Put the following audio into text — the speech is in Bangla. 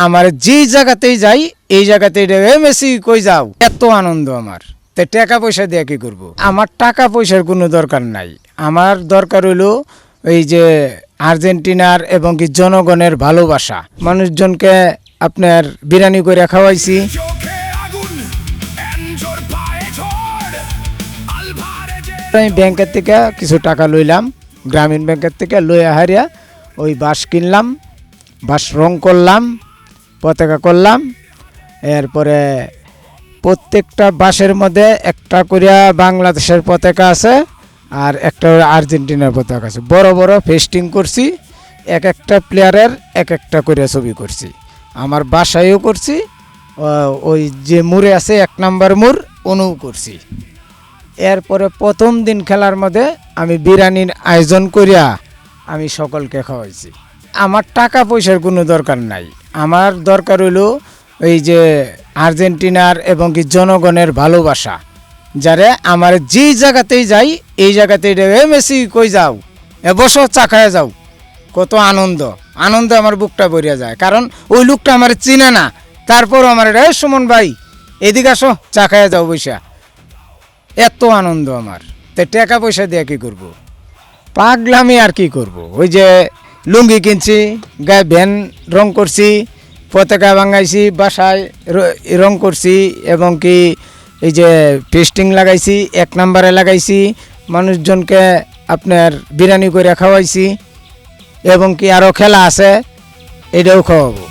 আমার যে জায়গাতেই যাই এই জায়গাতেই মেসি কই যাও, এত আনন্দ আমার। তো টাকা পয়সা দিয়ে কি করব? আমার টাকা পয়সার কোনো দরকার নাই। আমার দরকার হইলো এই যে আর্জেন্টিনার এবং কি জনগণের ভালোবাসা। মানুষজনকে আপনার বিরিয়ানি করে খাওয়াইছি। আমি ব্যাংকের থেকে কিছু টাকা লইলাম, গ্রামীণ ব্যাংকের থেকে লইয়া হারিয়া ওই বাঁশ কিনলাম, বাঁশ রং করলাম, পতাকা করলাম। এরপরে প্রত্যেকটা বাঁশের মধ্যে একটা করিয়া বাংলাদেশের পতাকা আছে আর একটা আর্জেন্টিনার পতাকা আছে। বড় বড় ফেস্টিং করছি, এক একটা প্লেয়ারের এক একটা করিয়া ছবি করছি। আমার বাসায়ও করছি, ওই যে মুড়ে আছে 1 নম্বর মুড় অনুও করছি। এরপরে প্রথম দিন খেলার মধ্যে আমি বিরিয়ানির আয়োজন করিয়া আমি সকলকে খাওয়াইছি। আমার টাকা পয়সার কোনো দরকার নাই। আমার দরকার হইল এই যে আর্জেন্টিনার এবং কি জনগণের ভালোবাসা। যারা আমার যে জায়গাতেই যাই এই জায়গাতেই মেসি কই যাও, বসো চা খায়া যাও, কত আনন্দ আনন্দ আমার বুকটা ভরিয়া যায়। কারণ ওই লোকটা আমার চিনে না, তারপরও আমার সুমন ভাই এদিকে আসো চা খায়া যাও বৈশা, এত আনন্দ আমার। তো টাকা পয়সা দিয়ে কী করব? পাগলামি আর কি করব? ওই যে লুঙ্গি কিনছি, গায়ে ভ্যান রং করছি, পতাকা ভাঙাইছি, বাসায় রং করছি এবং কি এই যে পেস্টিং লাগাইছি, 1 নম্বরে লাগাইছি, মানুষজনকে আপনার বিরিয়ানি করে খাওয়াইছি এবং কি আরও খেলা আছে এটাও খাওয়াবো।